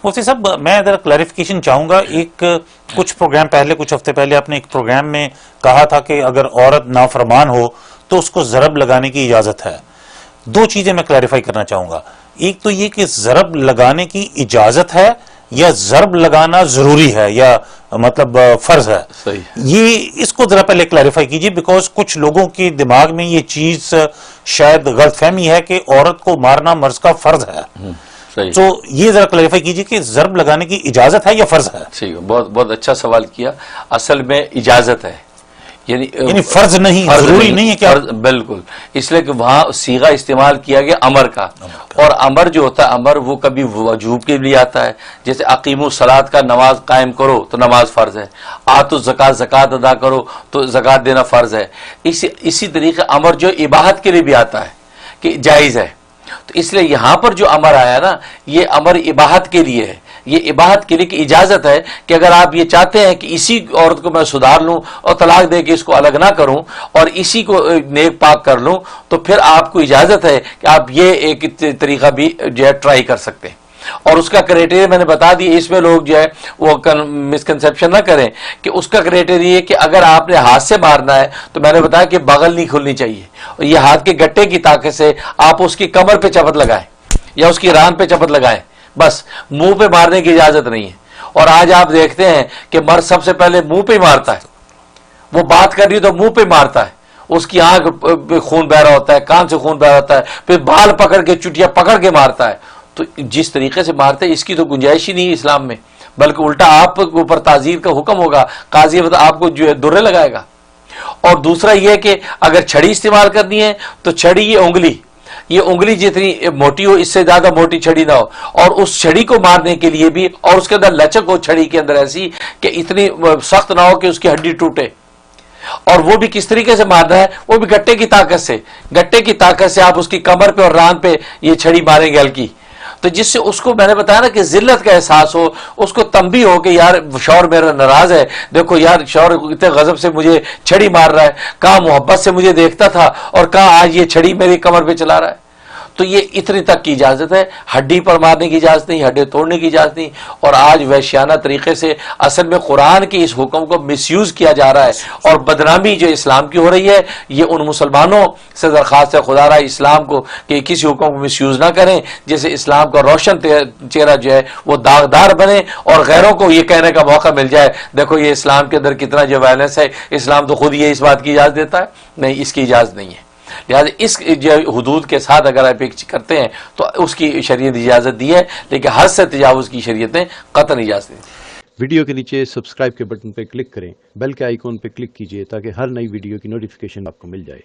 مفتی صاحب میں ذرا کلیریفیکیشن چاہوں گا. کچھ پروگرام پہلے، کچھ ہفتے پہلے آپ نے ایک پروگرام میں کہا تھا کہ اگر عورت نافرمان ہو تو اس کو ضرب لگانے کی اجازت ہے. دو چیزیں میں کلیریفائی کرنا چاہوں گا. ایک تو یہ کہ ضرب لگانے کی اجازت ہے یا ضرب لگانا ضروری ہے یا مطلب فرض ہے. یہ اس کو ذرا پہلے کلیریفائی کیجیے، بیکاز کچھ لوگوں کے دماغ میں یہ چیز شاید غلط فہمی ہے کہ عورت کو مارنا مرد کا فرض ہے. تو یہ ذرا کلیریفائی کیجیے کہ ضرب لگانے کی اجازت ہے یا فرض ہے؟ صحیح، بہت اچھا سوال کیا. اصل میں اجازت ہے، یعنی فرض نہیں، ضروری نہیں ہے کیا؟ بالکل، اس لیے کہ وہاں صیغہ استعمال کیا گیا امر کا، اور امر جو ہوتا ہے امر وہ کبھی وجوب کے لیے آتا ہے. جیسے اقیموا الصلاۃ کا نماز قائم کرو تو نماز فرض ہے، آتوا الزکوٰۃ زکوٰۃ ادا کرو تو زکوٰۃ دینا فرض ہے. اسی طریقے امر جو اباحت کے لیے بھی آتا ہے کہ جائز ہے. تو اس لیے یہاں پر جو امر آیا نا یہ امر اباحت کے لیے ہے، یہ اباحت کے لیے کہ اجازت ہے کہ اگر آپ یہ چاہتے ہیں کہ اسی عورت کو میں سدھار لوں اور طلاق دے کے اس کو الگ نہ کروں اور اسی کو نیک پاک کر لوں تو پھر آپ کو اجازت ہے کہ آپ یہ ایک طریقہ بھی جو ہے ٹرائی کر سکتے ہیں. اور اس کا کرائٹیریا میں نے بتا دی. اس میں لوگ جو ہے وہ مسکنسیپشن نہ کریں کہ اس کا کرائٹیریا کہ اگر آپ نے ہاتھ سے مارنا ہے تو میں نے بتایا کہ بغل نہیں کھلنی چاہیے، اور یہ ہاتھ کے گٹے کی طاقت سے آپ اس کی کمر پہ چپت لگائیں یا اس کی ران پہ چپت لگائیں، بس منہ پہ مارنے کی اجازت نہیں ہے. اور آج آپ دیکھتے ہیں کہ مرد سب سے پہلے منہ پہ مارتا ہے، وہ بات کر رہی تو منہ پہ مارتا ہے، اس کی آنکھ پہ خون بہ رہا ہوتا ہے، کان سے خون بہ رہا ہوتا ہے، پھر بال پکڑ کے چٹیا پکڑ کے مارتا ہے. تو جس طریقے سے مارتے اس کی تو گنجائش ہی نہیں ہے اسلام میں، بلکہ الٹا آپ کے اوپر تعزیر کا حکم ہوگا، قاضی آپ کو جو ہے درے لگائے گا. اور دوسرا یہ کہ اگر چھڑی استعمال کرنی ہے تو چھڑی یہ انگلی جتنی موٹی ہو، اس سے زیادہ موٹی چھڑی نہ ہو، اور اس چھڑی کو مارنے کے لیے بھی اور اس کے اندر لچک ہو چھڑی کے اندر ایسی کہ اتنی سخت نہ ہو کہ اس کی ہڈی ٹوٹے. اور وہ بھی کس طریقے سے مارنا ہے، وہ بھی گٹے کی طاقت سے آپ اس کی کمر پہ اور ران پہ یہ چھڑی ماریں گے ہلکی. تو جس سے اس کو میں نے بتایا نا کہ ذلت کا احساس ہو، اس کو تنبیہ ہو کہ یار شوہر میرا ناراض ہے، دیکھو یار شوہر اتنے غضب سے مجھے چھڑی مار رہا ہے، کہاں محبت سے مجھے دیکھتا تھا اور کہاں آج یہ چھڑی میری کمر پہ چلا رہا ہے. تو یہ اتنی تک کی اجازت ہے، ہڈی پر مارنے کی اجازت نہیں، ہڈی توڑنے کی اجازت نہیں. اور آج وحشیانہ طریقے سے اصل میں قرآن کے اس حکم کو مس یوز کیا جا رہا ہے، اور بدنامی جو اسلام کی ہو رہی ہے. یہ ان مسلمانوں سے درخواست ہے خدا را اسلام کو کہ کسی حکم کو مس یوز نہ کریں، جیسے اسلام کا روشن چہرہ جو ہے وہ داغدار بنے اور غیروں کو یہ کہنے کا موقع مل جائے دیکھو یہ اسلام کے اندر کتنا جو وائلنس ہے، اسلام تو خود یہ اس بات کی اجازت دیتا ہے. نہیں، اس کی اجازت نہیں ہے. لہٰذا اس جو حدود کے ساتھ اگر آپ ایک کرتے ہیں تو اس کی شریعت اجازت دی ہے، لیکن حد سے تجاوز کی شریعت نے قطعاً اجازت دی. ویڈیو کے نیچے سبسکرائب کے بٹن پہ کلک کریں، بیل کے آئیکن پہ کلک کیجئے تاکہ ہر نئی ویڈیو کی نوٹیفیکیشن آپ کو مل جائے.